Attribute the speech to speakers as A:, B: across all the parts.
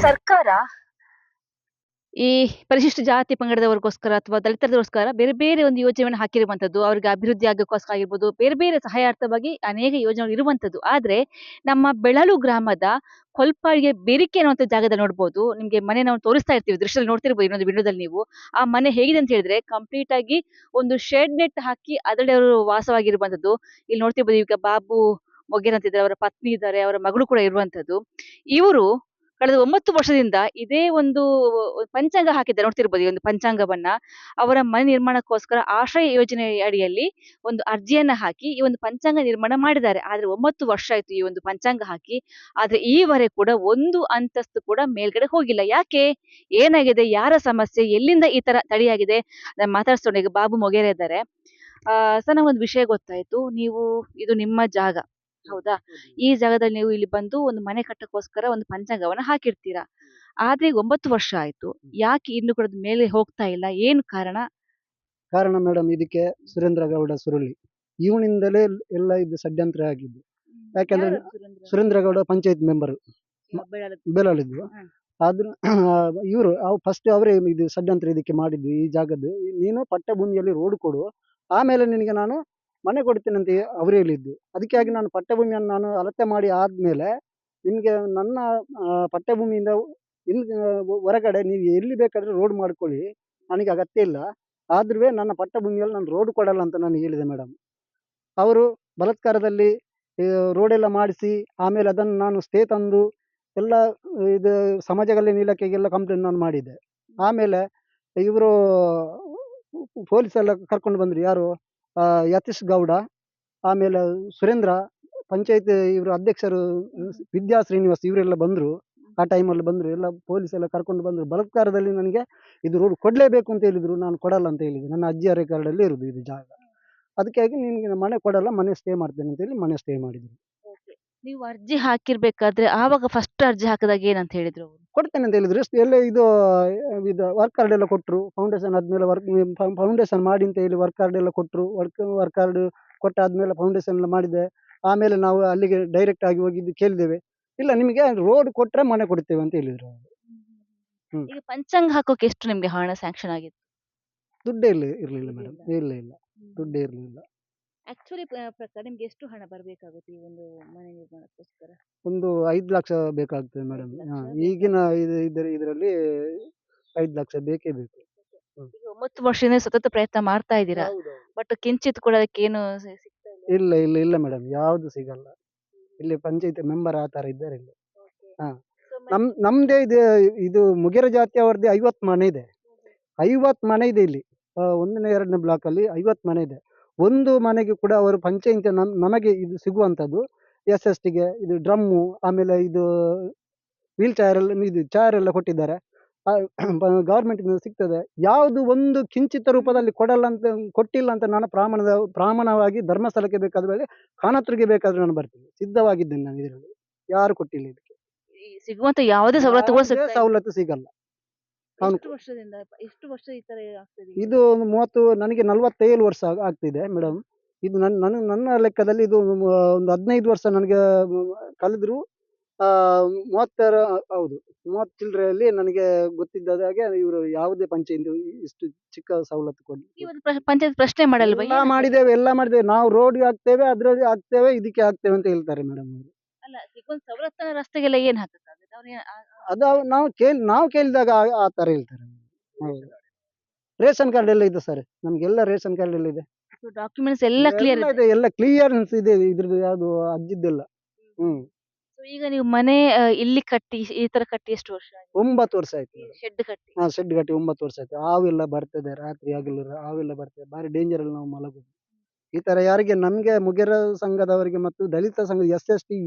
A: ಸರ್ಕಾರ ಈ ಪರಿಶಿಷ್ಟ ಜಾತಿ ಪಂಗಡದವರಿಗೋಸ್ಕರ ಅಥವಾ ದಲಿತರಿಗೋಸ್ಕರ ಬೇರೆ ಬೇರೆ ಒಂದು ಯೋಜನೆಯನ್ನು ಹಾಕಿರುವಂತದ್ದು. ಅವ್ರಿಗೆ ಅಭಿವೃದ್ಧಿ ಆಗೋಕ್ಕೋಸ್ಕರ ಆಗಿರ್ಬೋದು, ಬೇರೆ ಬೇರೆ ಸಹಾಯಾರ್ಥವಾಗಿ ಅನೇಕ ಯೋಜನೆಗಳು ಇರುವಂತದ್ದು. ಆದ್ರೆ ನಮ್ಮ ಬೆಳಲು ಗ್ರಾಮದ ಹೊಲ್ಪಾಳ್ಗೆ ಬೆರಿಕೆ ಅನ್ನುವಂಥ ಜಾಗದಲ್ಲಿ ನೋಡ್ಬೋದು. ನಿಮ್ಗೆ ಮನೆ ನಾವು ತೋರಿಸ್ತಾ ಇರ್ತೀವಿ, ದೃಶ್ಯದಲ್ಲಿ ನೋಡ್ತಿರ್ಬೋದು ಇನ್ನೊಂದು ವಿಡಿಯೋದಲ್ಲಿ ನೀವು. ಆ ಮನೆ ಹೇಗಿದೆ ಅಂತ ಹೇಳಿದ್ರೆ ಕಂಪ್ಲೀಟ್ ಆಗಿ ಒಂದು ಶೆಡ್ ನೆಟ್ ಹಾಕಿ ಅದರಲ್ಲಿ ಅವರು ವಾಸವಾಗಿರುವಂತದ್ದು. ಇಲ್ಲಿ ನೋಡ್ತಿರ್ಬೋದು ಈಗ ಬಾಬು ಮೊಗೇರ್ ಅಂತಿದ್ದಾರೆ, ಅವರ ಪತ್ನಿ ಇದ್ದಾರೆ, ಅವರ ಮಗಳು ಕೂಡ ಇರುವಂತದ್ದು. ಇವರು ಕಳೆದ 9 ವರ್ಷದಿಂದ ಇದೇ ಒಂದು ಪಂಚಾಂಗ ಹಾಕಿದ್ದಾರೆ, ನೋಡ್ತಿರ್ಬೋದು ಈ ಒಂದು ಪಂಚಾಂಗವನ್ನ. ಅವರ ಮನೆ ನಿರ್ಮಾಣಕ್ಕೋಸ್ಕರ ಆಶ್ರಯ ಯೋಜನೆ ಅಡಿಯಲ್ಲಿ ಒಂದು ಅರ್ಜಿಯನ್ನ ಹಾಕಿ ಈ ಒಂದು ಪಂಚಾಂಗ ನಿರ್ಮಾಣ ಮಾಡಿದ್ದಾರೆ. ಆದ್ರೆ 9 ವರ್ಷ ಆಯ್ತು ಈ ಒಂದು ಪಂಚಾಂಗ ಹಾಕಿ. ಆದ್ರೆ ಈವರೆಗೆ ಕೂಡ ಒಂದು ಅಂತಸ್ತು ಕೂಡ ಮೇಲ್ಗಡೆ ಹೋಗಿಲ್ಲ. ಯಾಕೆ? ಏನಾಗಿದೆ? ಯಾರ ಸಮಸ್ಯೆ? ಎಲ್ಲಿಂದ ಈ ತರ ತಡೆಯಾಗಿದೆ? ನಾನು ಮಾತಾಡ್ಸೋಣ. ಈಗ ಬಾಬು ಮೊಗೇರೆ ಇದ್ದಾರೆ. ಸರ್, ನಮಗೊಂದು ವಿಷಯ ಗೊತ್ತಾಯ್ತು. ಇದು ನಿಮ್ಮ ಜಾಗ, ಹೌದಾ? ಈ ಜಾಗದಲ್ಲಿ ನೀವು ಇಲ್ಲಿ ಬಂದು ಒಂದು ಮನೆ ಕಟ್ಟಕ್ಕೋಸ್ಕರ ಒಂದು ಪಂಚಾಂಗವನ್ನ ಹಾಕಿರ್ತೀರಾ. ಆದ್ರೆ ಈಗ 9 ವರ್ಷ ಆಯ್ತು. ಯಾಕೆ ಇನ್ನು ಕೂಡ ಅದು ಮೇಲೆ ಹೋಗ್ತಾ ಇಲ್ಲ? ಏನು ಕಾರಣ?
B: ಕಾರಣ ಮೇಡಮ್, ಇದಕ್ಕೆ ಸುರೇಂದ್ರ ಗೌಡ ಸುರುಳಿ ಇವನಿಂದಲೇ ಎಲ್ಲ ಇದು ಷಡ್ಯಂತ್ರ ಆಗಿದ್ದು. ಯಾಕಂದ್ರೆ
A: ಯಾರು ಸುರೇಂದ್ರ?
B: ಸುರೇಂದ್ರ ಗೌಡ ಪಂಚಾಯತ್ ಮೆಂಬರ್
A: ಬೆಳಗಾವಿ.
B: ಬೆಲಾಳಿದ್ದು.
A: ಹ್ಮ್.
B: ಆದ್ರೂ ಇವರು ಫಸ್ಟ್ ಅವರೇ ಇದು ಷಡ್ಯಂತ್ರ ಇದಕ್ಕೆ ಮಾಡಿದ್ದು. ಈ ಜಾಗದ್ದು ನೀನು ಪಟ್ಟ ಭೂಮಿಯಲ್ಲಿ ರೋಡ್ ಕೊಡು, ಆಮೇಲೆ ನಿನಗೆ ನಾನು ಮನೆ ಕೊಡ್ತೇನೆ ಅಂತ ಅವರೇ ಹೇಳಿದ್ದು. ಅದಕ್ಕಾಗಿ ನಾನು ಪಟ್ಟ ಭೂಮಿಯನ್ನು ನಾನು ಅಳತೆ ಮಾಡಿ ಆದ್ಮೇಲೆ ನಿಮ್ಗೆ ನನ್ನ ಪಟ್ಟ ಭೂಮಿಯಿಂದ ಇಲ್ಲಿ ಹೊರಗಡೆ ನೀವು ಎಲ್ಲಿ ಬೇಕಾದ್ರೆ ರೋಡ್ ಮಾಡ್ಕೊಳ್ಳಿ, ನನಗೆ ಅಗತ್ಯ ಇಲ್ಲ. ಆದ್ರೂ ನನ್ನ ಪಟ್ಟ ಭೂಮಿಯಲ್ಲಿ ನಾನು ರೋಡ್ ಕೊಡಲ್ಲ ಅಂತ ನಾನು ಹೇಳಿದೆ ಮೇಡಮ್. ಅವರು ಬಲಾತ್ಕಾರದಲ್ಲಿ ರೋಡ್ ಎಲ್ಲ ಮಾಡಿಸಿ ಆಮೇಲೆ ಅದನ್ನು ನಾನು ಸ್ಟೇ ತಂದು ಎಲ್ಲ ಇದು ಸಮಾಜ ಕಲ್ಯಾಣ ಇಲಾಖೆಗೆಲ್ಲ ಕಂಪ್ಲೇಂಟ್ ನಾನು ಮಾಡಿದ್ದೆ. ಆಮೇಲೆ ಇವರು ಪೊಲೀಸ್ ಎಲ್ಲ ಕರ್ಕೊಂಡು ಬಂದ್ರು. ಯಾರು? ಯತೀಶ್ ಗೌಡ, ಆಮೇಲೆ ಸುರೇಂದ್ರ, ಪಂಚಾಯತ್ ಇವರು ಅಧ್ಯಕ್ಷರು ವಿದ್ಯಾ ಶ್ರೀನಿವಾಸ್, ಇವರೆಲ್ಲ ಬಂದರು. ಆ ಟೈಮಲ್ಲಿ ಬಂದರು, ಎಲ್ಲ ಪೊಲೀಸ್ ಎಲ್ಲ ಕರ್ಕೊಂಡು ಬಂದರು. ಬಲಾತ್ಕಾರದಲ್ಲಿ ನನಗೆ ಇದು ರೋಡ್ ಕೊಡಲೇಬೇಕು ಅಂತ ಹೇಳಿದರು. ನಾನು ಕೊಡಲ್ಲ ಅಂತ ಹೇಳಿದೆ. ನನ್ನ ಅಜ್ಜಿಯ ರೆಕಾರ್ಡಲ್ಲಿ ಇರೋದು ಇದು ಜಾಗ. ಅದಕ್ಕಾಗಿ ನಿನಗೆ ಮನೆ ಕೊಡಲ್ಲ, ಮನೆ ಸ್ಟೇ ಮಾಡ್ತೇನೆ ಅಂತೇಳಿ ಮನೆ ಸ್ಟೇ ಮಾಡಿದ್ರು.
A: Okay. ನೀವು ಅರ್ಜಿ ಹಾಕಿರ್ಬೇಕಾದ್ರೆ ಆವಾಗ ಫಸ್ಟ್ ಅರ್ಜಿ ಹಾಕಿದಾಗ ಏನಂತ ಹೇಳಿದ್ರು ಅವರು?
B: ಕೊಡ್ತೇನೆ ಅಂತ ಹೇಳಿದ್ರು. ಎಲ್ಲ ಇದು ವರ್ಕ್ ಕಾರ್ಡ್ ಎಲ್ಲ ಕೊಟ್ಟರು. ಫೌಂಡೇಶನ್ ಆದಮೇಲೆ ಫೌಂಡೇಶನ್ ಮಾಡಿ ಅಂತ ಹೇಳಿ ವರ್ಕ್ ಕಾರ್ಡ್ ಎಲ್ಲ ಕೊಟ್ಟರು. ವರ್ಕ್ ಕಾರ್ಡ್ ಕೊಟ್ಟಾದ್ಮೇಲೆ ಫೌಂಡೇಶನ್ ಎಲ್ಲ ಮಾಡಿದೆ. ಆಮೇಲೆ ನಾವು ಅಲ್ಲಿಗೆ ಡೈರೆಕ್ಟ್ ಆಗಿ ಹೋಗಿದ್ದು ಕೇಳಿದ್ದೇವೆ. ಇಲ್ಲ, ನಿಮಗೆ ರೋಡ್ ಕೊಟ್ಟರೆ ಮನೆ ಕೊಡ್ತೇವೆ ಅಂತ ಹೇಳಿದ್ರು ಅವರು. ಹ್ಮ್.
A: ಈಗ ಪಂಚಾಂಗ ಹಾಕೋಕೆ ಎಷ್ಟು ನಿಮ್ಗೆ ಹಣ ಸ್ಯಾಂಕ್ಷನ್ ಆಗಿತ್ತು?
B: ದುಡ್ಡೇ ಇರಲಿಲ್ಲ ಮೇಡಮ್. ಇಲ್ಲ, ದುಡ್ಡೇ ಇರಲಿಲ್ಲ.
A: ಆಕ್ಚುಲಿ ಪ್ರಕಾರ ನಿಮ್ಗೆ ಎಷ್ಟು ಹಣ ಬರಬೇಕಾಗುತ್ತೆ ಈ ಒಂದು ಮನೆ ನಿರ್ಮಾಣಕ್ಕೋಸ್ಕರ?
B: ಒಂದು 5 ಲಕ್ಷ ಬೇಕಾಗ್ತದೆ ಮೇಡಮ್.
A: 5 ಲಕ್ಷ
B: ಈಗಿನ ಇದರಲ್ಲಿ 5 ಲಕ್ಷ ಬೇಕೇ ಬೇಕು.
A: ಈಗ 9 ವರ್ಷದಿಂದ ಸತತ ಪ್ರಯತ್ನ ಮಾಡ್ತಾ ಇದ್ದೀರಾ, ಬಟ್ ಕಿಂಚಿತ್ ಕೂಡ ಅದಕ್ಕೆ ಏನು ಸಿಗ್ತಾ ಇಲ್ಲ?
B: ಇಲ್ಲ ಮೇಡಮ್, ಯಾವ್ದು ಸಿಗಲ್ಲ. ಇಲ್ಲಿ ಪಂಚಾಯತ್ ಮೆಂಬರ್ ಆ ತರ ಇದ್ದಾರೆ ಇಲ್ಲಿ. ಹಾ. ನಮ್ದೇ ಇದು ಮುಗೇರ ಜಾತಿಯವರದ್ದೇ 50 ಮನೆ ಇದೆ. 50 ಮನೆ ಇದೆ ಇಲ್ಲಿ. 1ನೇ 2ನೇ ಬ್ಲಾಕ್ ಅಲ್ಲಿ 50 ಮನೆ ಇದೆ. ಒಂದು ಮನೆಗೆ ಕೂಡ ಅವರು ಪಂಚಾಯತ್ ನಮಗೆ ಇದು ಸಿಗುವಂತದ್ದು SST ಗೆ ಇದು ಡ್ರಮ್ಮು, ಆಮೇಲೆ ಇದು ವೀಲ್ ಚೇರ್ ಎಲ್ಲ, ಇದು ಚೇರ್ ಎಲ್ಲ ಕೊಟ್ಟಿದ್ದಾರೆ. ಗವರ್ಮೆಂಟ್ ಇಂದ ಸಿಗ್ತದೆ. ಯಾವುದು ಒಂದು ಕಿಂಚಿತ್ತ ರೂಪದಲ್ಲಿ ಕೊಟ್ಟಿಲ್ಲ ಅಂತ ನಾನು ಪ್ರಾಮಾಣವಾಗಿ ಧರ್ಮಸ್ಥಳಕ್ಕೆ ಬೇಕಾದ ಮೇಲೆ ಖಾನಾತ್ರಿಗೆ ಬೇಕಾದ್ರೆ ನಾನು ಬರ್ತೀನಿ, ಸಿದ್ಧವಾಗಿದ್ದೇನೆ ನಾನು. ಇದರಲ್ಲಿ ಯಾರು ಕೊಟ್ಟಿಲ್ಲ ಇದಕ್ಕೆ.
A: ಈ ಸಿಗುವಂತ ಯಾವುದೇ ಸವಲತ್ತುಗಳು
B: ಯಾವುದೇ
A: ಸಿಗ್ತಾ ಇಲ್ಲ.
B: ಸವಲತ್ತು ಸಿಗಲ್ಲ. ಅವನು
A: ಎಷ್ಟು ವರ್ಷ ಈ ತರ ಆಗ್ತದೆ?
B: ಇದು 30 ನನಗೆ 47 ವರ್ಷ ಆಗ್ತಿದೆ ಮೇಡಮ್. ಇದು ನನ್ನ ಲೆಕ್ಕದಲ್ಲಿ ಇದು ಒಂದು 15 ವರ್ಷ ನನಗೆ ಕಳೆದ್ರು. 30 ಹೌದು, 30 ಚಿಲ್ಲರೆಯಲ್ಲಿ ನನಗೆ ಗೊತ್ತಿದ್ದ ಹಾಗೆ ಇವರು ಯಾವುದೇ ಪಂಚಾಯತ್ ಇಷ್ಟು ಚಿಕ್ಕ ಸವಲತ್ತು ಕೊಡಿ.
A: ಇವತ್ತು ಪಂಚಾಯತ್ ಪ್ರಶ್ನೆ ಮಾಡಲ್ವಾ?
B: ಎಲ್ಲ ಮಾಡಿದ್ದೇವೆ. ನಾವು ರೋಡ್ ಹಾಕ್ತೇವೆ, ಅದ್ರಲ್ಲಿ ಹಾಕ್ತೇವೆ, ಇದಕ್ಕೆ ಹಾಕ್ತೇವೆ ಅಂತ ಹೇಳ್ತಾರೆ ಮೇಡಮ್ ಅವರು.
A: ಅಲ್ಲ, ಸಿಗುವಂತ ಸವಲತ್ತನ್ನ ರಸ್ತೆಗೆಲ್ಲ ಏನ್ ಹಾಕಕ್ಕಾಗುತ್ತೆ?
B: ಅದು ನಾವು ಕೇಳಿದಾಗ ಆ ತರ ಹೇಳ್ತಾರೆ. ಹೌದು. ರೇಷನ್ ಕಾರ್ಡ್ ಎಲ್ಲ ಇದೆ ಸರ್, ನಮ್ಗೆಲ್ಲ ರೇಷನ್ ಕಾರ್ಡ್ ಎಲ್ಲ ಇದೆ.
A: ಡಾಕ್ಯುಮೆಂಟ್ಸ್ ಎಲ್ಲ ಕ್ಲಿಯರ್
B: ಎಲ್ಲ ಇದೆ, ಎಲ್ಲ ಕ್ಲಿಯರೆನ್ಸ್ ಇದೆ ಇದ್ರದ್ದು, ಯಾವುದು ಅಜ್ಜಿದ್ದೆಲ್ಲ.
A: ಈಗ ನೀವು ಮನೆ ಇಲ್ಲಿ ಕಟ್ಟಿ ಈ ತರ ಕಟ್ಟಿ ಎಷ್ಟು ವರ್ಷ ಆಗಿದೆ?
B: 9 ವರ್ಷ ಆಯ್ತು.
A: ಶೆಡ್ ಕಟ್ಟಿ?
B: ಶೆಡ್ ಕಟ್ಟಿ 9 ವರ್ಷ ಆಯ್ತು. ಹಾವೆಲ್ಲ ಬರ್ತದೆ, ರಾತ್ರಿ ಹಗಲು ಹಾವೆಲ್ಲ ಬರ್ತದೆ. ಭಾರಿ ಡೇಂಜರ್ ಅಲ್ಲಿ ನಾವು ಮಲಗುದು. ಈ ತರ ಯಾರಿಗೆ, ನಮ್ಗೆ ಮುಗೇರ ಸಂಘದವರಿಗೆ ಮತ್ತು ದಲಿತ ಸಂಘ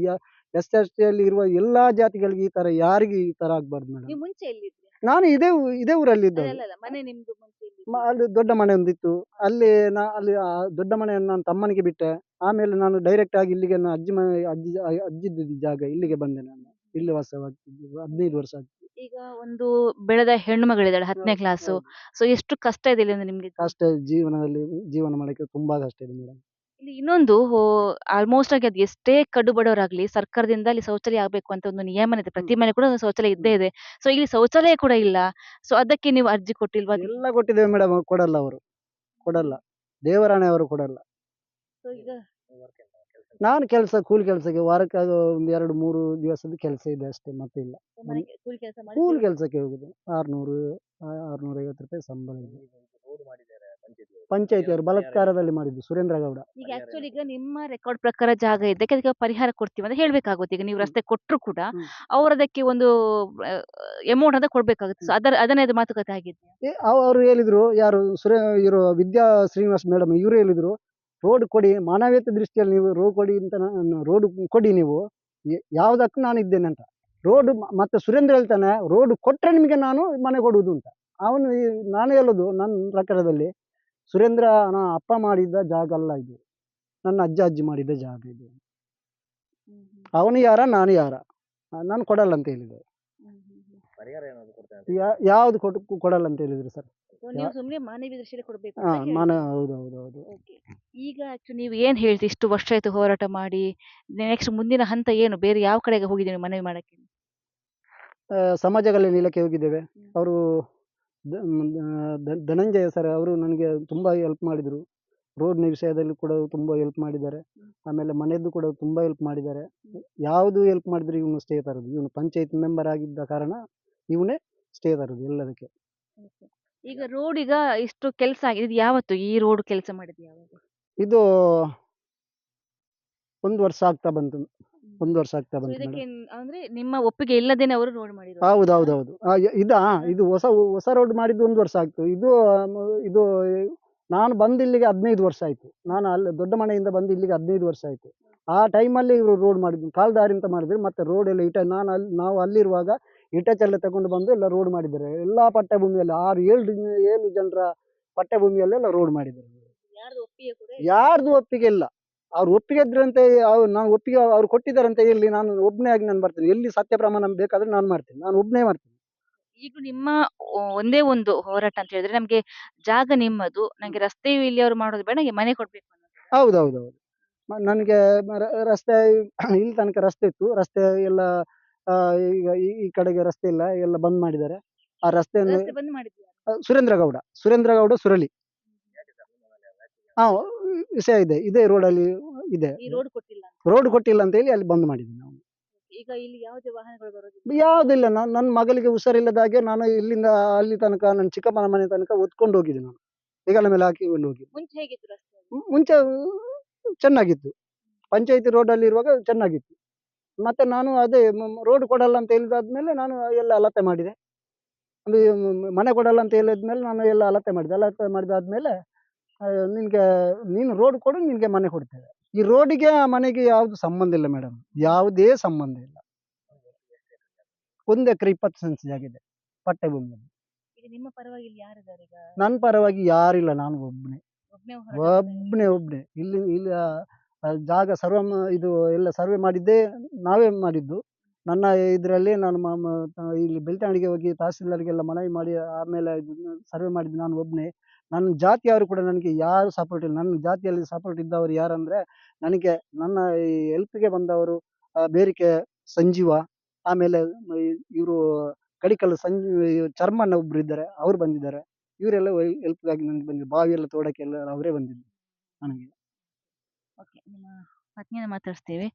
B: SST ಅಲ್ಲಿ ಇರುವ ಎಲ್ಲಾ ಜಾತಿಗಳಿಗೆ ಈ ತರ ಯಾರಿಗೆ ಈ ತರ ಆಗ್ಬಾರ್ದು ಮೇಡಮ್.
A: ನೀವು ಮುಂಚೆ ಎಲ್ಲಿದ್ರಿ?
B: ನಾನು ಇದೇ ಊರಲ್ಲಿ ಇದ್ದದ್ದು.
A: ಅಲ್ಲ, ಮನೆ ನಿಮ್ದು ಮುಂಚೆ ಎಲ್ಲಿದ್ರಿ?
B: ಅಲ್ಲಿ ದೊಡ್ಡ ಮನೆ ಒಂದಿತ್ತು. ಅಲ್ಲಿ ಅಲ್ಲಿ ಆ ದೊಡ್ಡ ಮನೆಯನ್ನು ನಾನು ತಮ್ಮನಿಗೆ ಬಿಟ್ಟೆ. ಆಮೇಲೆ ನಾನು ಡೈರೆಕ್ಟ್ ಆಗಿ ಇಲ್ಲಿಗೆ ನನ್ನ ಅಜ್ಜಿದ್ದು ಜಾಗ ಇಲ್ಲಿಗೆ ಬಂದೆ. ನಾನು ಇಲ್ಲಿ ವಾಸವಾಗ್ತಿದ್ದು 15 ವರ್ಷ ಆಯ್ತು.
A: ಈಗ ಒಂದು ಬೆಳೆದ ಹೆಣ್ಣು ಮಗಳಿದ್ದಾಳೆ 10ನೇ ಕ್ಲಾಸು. ಸೊ ಎಷ್ಟು ಕಷ್ಟ ಇದೆ ಇಲ್ಲಿ ಅಂದ್ರೆ ನಿಮ್ಗೆ?
B: ಕಷ್ಟ ಜೀವನದಲ್ಲಿ, ಜೀವನ ಮಾಡಕ್ಕೆ ತುಂಬಾ ಕಷ್ಟ ಇದೆ ಮೇಡಮ್.
A: ಇಲ್ಲಿ ಇನ್ನೊಂದು ಆಲ್ಮೋಸ್ಟ್ ಆಗಿ ಅದು ಎಷ್ಟೇ ಕಡು ಬಡವರಾಗ್ಲಿ ಸರ್ಕಾರದಿಂದ ಅಲ್ಲಿ ಶೌಚಾಲಯ ಆಗ್ಬೇಕು ಅಂತ ಒಂದು ನಿಯಮನ ಇದೆ. ಪ್ರತಿ ಮನೆ ಕೂಡ ಒಂದು ಶೌಚಾಲಯ ಇದ್ದೇ ಇದೆ. ಸೊ ಇಲ್ಲಿ ಶೌಚಾಲಯ ಕೂಡ ಇಲ್ಲ. ಸೊ ಅದಕ್ಕೆ ನೀವು ಅರ್ಜಿ ಕೊಟ್ಟಿಲ್ವಾ?
B: ಎಲ್ಲ ಕೊಟ್ಟಿದ್ದೇವೆ ಮೇಡಮ್, ಕೊಡಲ್ಲ ಅವರು, ಕೊಡಲ್ಲ. ದೇವರಾಣೆ ಅವರು ಕೊಡಲ್ಲ.
A: ಸೊ ಈಗ
B: ನಾನು ಕೂಲಿ ಕೆಲಸಕ್ಕೆ ವಾರಕ್ಕೆ ಅದು ಒಂದು 2-3 ದಿವಸದ ಕೆಲಸ ಇದೆ ಅಷ್ಟೇ, ಮತ್ತೆ ಇಲ್ಲ.
A: ಮನೆಗೆ ಕೂಲಿ ಕೆಲಸ ಮಾಡಿ
B: ಕೂಲಿ ಕೆಲಸಕ್ಕೆ ಹೋಗುದು. 600 650 ರೂಪಾಯಿ ಸಂಬಳ ಇದೆ. ಪಂಚಾಯತಿಯವರು ಬಲಾತ್ಕಾರದಲ್ಲಿ ಮಾಡಿದ್ದು ಸುರೇಂದ್ರ ಗೌಡ.
A: ಈಗ ಆಕ್ಚುಲಿ ಈಗ ನಿಮ್ಮ ರೆಕಾರ್ಡ್ ಪ್ರಕಾರ ಜಾಗ ಇದಕ್ಕೆ ಅದಕ್ಕೆ ಪರಿಹಾರ ಕೊಡ್ತೀವಿ ಅಂತ ಹೇಳ್ಬೇಕಾಗುತ್ತೆ. ಈಗ ನೀವು ರಸ್ತೆ ಕೊಟ್ಟರು ಕೂಡ ಅವ್ರು ಅದಕ್ಕೆ ಒಂದು ಅಮೌಂಟ್ ಅಂತ ಕೊಡ್ಬೇಕಾಗುತ್ತೆ. ಸೊ ಅದನ್ನೇ ಅದು ಮಾತುಕತೆ ಆಗಿದೆಯಾ?
B: ಅವರು ಹೇಳಿದ್ರು, ಯಾರು ಇವರು ವಿದ್ಯಾ ಶ್ರೀನಿವಾಸ್ ಮೇಡಮ್ ಇವರು ಹೇಳಿದ್ರು, ರೋಡ್ ಕೊಡಿ, ಮಾನವೀಯತೆ ದೃಷ್ಟಿಯಲ್ಲಿ ನೀವು ರೋಡ್ ಕೊಡಿ ಅಂತ, ರೋಡ್ ಕೊಡಿ ನೀವು, ಯಾವುದಕ್ಕೂ ನಾನು ಇದ್ದೇನೆ ಅಂತ. ರೋಡ್ ಮತ್ತೆ ಸುರೇಂದ್ರ ಹೇಳ್ತಾನೆ, ರೋಡ್ ಕೊಟ್ರೆ ನಿಮಗೆ ನಾನು ಮನೆ ಕೊಡುವುದು ಅಂತ. ಅವನು ನಾನು ಹೇಳೋದು ನನ್ನ ಪ್ರಕಾರದಲ್ಲಿ, ಸುರೇಂದ್ರ ಅಪ್ಪ ಮಾಡಿದ ಜಾಗ ಅಲ್ಲ ಇದು, ನನ್ನ ಅಜ್ಜ ಅಜ್ಜಿ ಮಾಡಿದ ಜಾಗ ಇದು. ಅವನು ಯಾರ ನಾನು ಯಾರ, ನಾನು ಕೊಡಲ್ಲ ಅಂತ ಹೇಳಿದೆ. ಯಾವ್ದು ಕೊಡಲ್ಲ ಅಂತ ಹೇಳಿದ್ರು ಸರ್.
A: ನೀವು ಸುಮ್ಮನೆ ಮಾನವೀಯ ದೃಷ್ಟಿಯಲ್ಲಿ ಕೊಡಬೇಕು
B: ಹಾ,
A: ಅಂತ ಹೇಳಿದ್ರು.
B: ಹೌದು.
A: Okay. ಈಗ ಆಕ್ಚುಲಿ ನೀವು ಏನ್ ಹೇಳ್ತೀರಿ? ಇಷ್ಟು ವರ್ಷ ಆಯ್ತು ಹೋರಾಟ ಮಾಡಿ, ನೆಕ್ಸ್ಟ್ ಮುಂದಿನ ಹಂತ ಏನು? ಬೇರೆ ಯಾವ ಕಡೆಗೆ ಹೋಗಿದ್ದೀರಿ ಮನವಿ ಮಾಡಕ್ಕೆ?
B: ಸಮಾಜ ಕಲ್ಯಾಣ ಇಲಾಖೆ ಹೋಗಿದ್ದೇವೆ. ಅವರು ಧನಂಜಯ ಸರ್ ಅವರು ನನಗೆ ತುಂಬಾ ಹೆಲ್ಪ್ ಮಾಡಿದ್ರು. ರೋಡ್ನ ವಿಷಯದಲ್ಲಿ ಕೂಡ ತುಂಬಾ ಹೆಲ್ಪ್ ಮಾಡಿದ್ದಾರೆ. ಆಮೇಲೆ ಮನೆಯದ್ದು ಕೂಡ ತುಂಬಾ ಹೆಲ್ಪ್ ಮಾಡಿದ್ದಾರೆ. ಯಾವುದು ಹೆಲ್ಪ್ ಮಾಡಿದ್ರು ಇವನು ಸ್ಟೇ ತರೋದು. ಇವನು ಪಂಚಾಯತ್ ಮೆಂಬರ್ ಆಗಿದ್ದ ಕಾರಣ ಇವನೇ ಸ್ಟೇ ತರೋದು ಎಲ್ಲದಕ್ಕೆ.
A: ಈಗ ರೋಡ್ ಈಗ ಇಷ್ಟು ಕೆಲಸ ಆಗಿದೆ. ಇದು ಯಾವತ್ತು ಈ ರೋಡ್ ಕೆಲಸ ಮಾಡಿದ್ದು ಯಾವಾಗ?
B: ಇದು 1 ವರ್ಷ ಆಗ್ತಾ ಬಂತು. 1 ವರ್ಷ ಆಗ್ತಾ
A: So
B: ಬಂತು
A: ಇದಕ್ಕೆ
B: ಮೇಡಮ್.
A: ಅಂದ್ರೆ ನಿಮ್ಮ ಒಪ್ಪಿಗೆ ಇಲ್ಲದೇನೆ ಅವರು ರೋಡ್ ಮಾಡಿರೋದು.
B: ಹೌದು. ಇದು ಹೊಸ ರೋಡ್ ಮಾಡಿದ್ದು 1 ವರ್ಷ ಆಯ್ತು. ಇದು ನಾನು ಬಂದು ಇಲ್ಲಿಗೆ 15 ವರ್ಷ ಆಯ್ತು. ನಾನು ಅಲ್ಲಿ ದೊಡ್ಡ ಮನೆಯಿಂದ ಬಂದು ಇಲ್ಲಿಗೆ 15 ವರ್ಷ ಆಯ್ತು. ಆ ಟೈಮಲ್ಲಿ ಇವರು ರೋಡ್ ಮಾಡಿದ್ದು, ಕಾಲ್ದಾರಿ ಅಂತ ಮಾಡಿದ್ರು. ಮತ್ತೆ ರೋಡ್ ಎಲ್ಲ ನಾವು ಅಲ್ಲಿರುವಾಗ ಇಟಚೆಲ್ಲ ತಗೊಂಡು ಬಂದು ಎಲ್ಲ ರೋಡ್ ಮಾಡಿದ್ದಾರೆ. ಎಲ್ಲಾ ಪಟ್ಟಭೂಮಿಯಲ್ಲಿ 6-7 ಜನರ ಪಟ್ಟಭೂಮಿಯಲ್ಲೆಲ್ಲ ರೋಡ್ ಮಾಡಿದ್ದಾರೆ.
A: ಯಾರ್ದು ಒಪ್ಪಿಗೆ ಕೂಡ ಇಲ್ಲ.
B: ಯಾರ್ದು ಒಪ್ಪಿಗೆ ಇಲ್ಲ. ಅವ್ರು ಒಪ್ಪಿಗೆ ಇದ್ರಂತೆ, ನಾನು ಒಪ್ಪಿಗೆ ಅವ್ರು ಕೊಟ್ಟಿದ್ದಾರಂತ ಹೇಳಿ ನಾನು ಒಬ್ಬನೇ ಆಗಿ ನಾನು ಬರ್ತೇನೆ. ಎಲ್ಲಿ ಸತ್ಯ ಪ್ರಮಾಣ ಬೇಕಾದ್ರೆ ನಾನು ಮಾಡ್ತೇನೆ. ನಾನು ಒಬ್ಬನೇ ಮಾಡ್ತೇನೆ.
A: ಈಗ ನಿಮ್ಮ ಒಂದೇ ಒಂದು ಹೋರಾಟ ಅಂತ ಹೇಳಿದ್ರೆ ನಮ್ಗೆ ಜಾಗ ನಿಮ್ಮದು, ನಂಗೆ ರಸ್ತೆ ಇಲ್ಲಿ ಅವ್ರು ಮಾಡೋದು ಬೇಡ, ನಂಗೆ ಮನೆ ಕೊಡ್ಬೇಕು ಅನ್ನೋದು.
B: ಹೌದು. ನನಗೆ ರಸ್ತೆ ಇಲ್ಲಿ ತನಕ ರಸ್ತೆ ಇತ್ತು. ರಸ್ತೆ ಎಲ್ಲ ಈಗ ಈ ಕಡೆಗೆ ರಸ್ತೆ ಇಲ್ಲ, ಎಲ್ಲ ಬಂದ್ ಮಾಡಿದ್ದಾರೆ. ಆ ರಸ್ತೆಯನ್ನು
A: ರಸ್ತೆ ಬಂದ್ ಮಾಡಿದ್ಯಾ?
B: ಸುರೇಂದ್ರ ಗೌಡ ಸುರಳಿ. ಹಾ, ವಿಷಯ ಇದೆ. ಇದೇ ರೋಡಲ್ಲಿ ಇದೆ.
A: ಈ ರೋಡ್ ಕೊಟ್ಟಿಲ್ಲ ಅಂತ.
B: ರೋಡ್ ಕೊಟ್ಟಿಲ್ಲ ಅಂತ ಹೇಳಿ ಅಲ್ಲಿ ಬಂದ್ ಮಾಡಿದ್ವಿ ನಾವು.
A: ಈಗ ಇಲ್ಲಿ ಯಾವುದೇ ವಾಹನಗಳು ಬರೋದಿಲ್ಲ.
B: ಯಾವುದಿಲ್ಲ. ನನ್ನ ಮಗಳಿಗೆ ಹುಷಾರಿಲ್ಲದ ಹಾಗೆ ನಾನು ಇಲ್ಲಿಂದ ಅಲ್ಲಿ ತನಕ ನನ್ನ ಚಿಕ್ಕಪ್ಪನ ಮನೆ ತನಕ ಹೊತ್ಕೊಂಡು ಹೋಗಿದ್ದೆ ನಾನು. ಹೆಗಲ ಮೇಲೆ ಹಾಕಿಕೊಂಡು ಹೋಗಿ.
A: ಮುಂಚೆ ಹೇಗಿತ್ತು ರಸ್ತೆ?
B: ಮುಂಚೆ ಚೆನ್ನಾಗಿತ್ತು. ಪಂಚಾಯತಿ ರೋಡಲ್ಲಿ ಇರುವಾಗ ಚೆನ್ನಾಗಿತ್ತು. ಮತ್ತೆ ನಾನು ಅದೇ ರೋಡ್ ಕೊಡಲ್ಲ ಅಂತ ಹೇಳಿದಾದ್ಮೇಲೆ ನಾನು ಎಲ್ಲ ಅಲತೆ ಮಾಡಿದೆ. ಅದು ಮನೆ ಕೊಡಲ್ಲ ಅಂತ ಹೇಳಿದ್ಮೇಲೆ ನಾನು ಎಲ್ಲ ಅಲತೆ ಮಾಡಿದೆ. ಅಲತೆ ಮಾಡಿದಾದ್ಮೇಲೆ ನೀನು ರೋಡ್ ಕೊಡು, ನಿನ್ಗೆ ಮನೆ ಕೊಡ್ತೇವೆ. ಈ ರೋಡಿಗೆ ಆ ಮನೆಗೆ ಯಾವ್ದು ಸಂಬಂಧ ಇಲ್ಲ ಮೇಡಮ್, ಯಾವುದೇ ಸಂಬಂಧ ಇಲ್ಲ. 1 ಎಕರೆ 20 ಸೆನ್ಸ್ ಜಾಗ ಇದೆ ಪಟ್ಟೆ ಭೂಮಿಯಲ್ಲಿ.
A: ಈಗ ನಿಮ್ಮ ಪರವಾಗಿ ಇಲ್ಲಿ ಯಾರಿದ್ದಾರೆ ಈಗ?
B: ನನ್ನ ಪರವಾಗಿ ಯಾರಿಲ್ಲ, ನಾನು ಒಬ್ಬನೇ.
A: ಒಬ್ನೇ ಹೋರಾಟ ಮಾಡ್ತಾ
B: ಒಬ್ಬನೇ. ಇಲ್ಲಿ ಜಾಗ ಇದು ಎಲ್ಲ ಸರ್ವೆ ಮಾಡಿದ್ದೇ ನಾವೇ ಮಾಡಿದ್ದು. ನನ್ನ ಇದರಲ್ಲಿ ನಾನು ಇಲ್ಲಿ ಬೆಳ್ತಂಗಡಿಗೆ ಹೋಗಿ ತಹಸೀಲ್ದಾರ್ಗೆಲ್ಲ ಮನವಿ ಮಾಡಿ ಆಮೇಲೆ ಸರ್ವೆ ಮಾಡಿದ್ದು ನಾನು ಒಬ್ಬನೇ. ನನ್ನ ಜಾತಿಯವರು ಕೂಡ ನನಗೆ ಯಾರು ಸಪೋರ್ಟ್ ಇಲ್ಲ. ನನ್ನ ಜಾತಿಯಲ್ಲಿ ಸಪೋರ್ಟ್ ಇದ್ದವರು ಯಾರಂದ್ರೆ, ನನಗೆ ನನ್ನ ಈ ಹೆಲ್ಪ್ಗೆ ಬಂದವರು ಬೇರಿಕೆ ಸಂಜೀವ, ಆಮೇಲೆ ಇವರು ಕಡಿಕಲ್ ಚರ್ಮಣ್ಣ ಒಬ್ರು ಇದ್ದಾರೆ, ಅವ್ರು ಬಂದಿದ್ದಾರೆ. ಇವರೆಲ್ಲ ಹೆಲ್ಪ್ಗಾಗಿ ನನಗೆ ಬಂದಿದ್ದು. ಬಾವಿ ಎಲ್ಲ ತೋಡಕ್ಕೆ ಎಲ್ಲ ಅವರೇ ಬಂದಿದ್ದು ನನಗೆ.
A: ಓಕೆ. ನಿಮ್ಮ ಪತ್ನಿಯನ್ನ ಮಾತಾಡಿಸ್ತೀವಿ.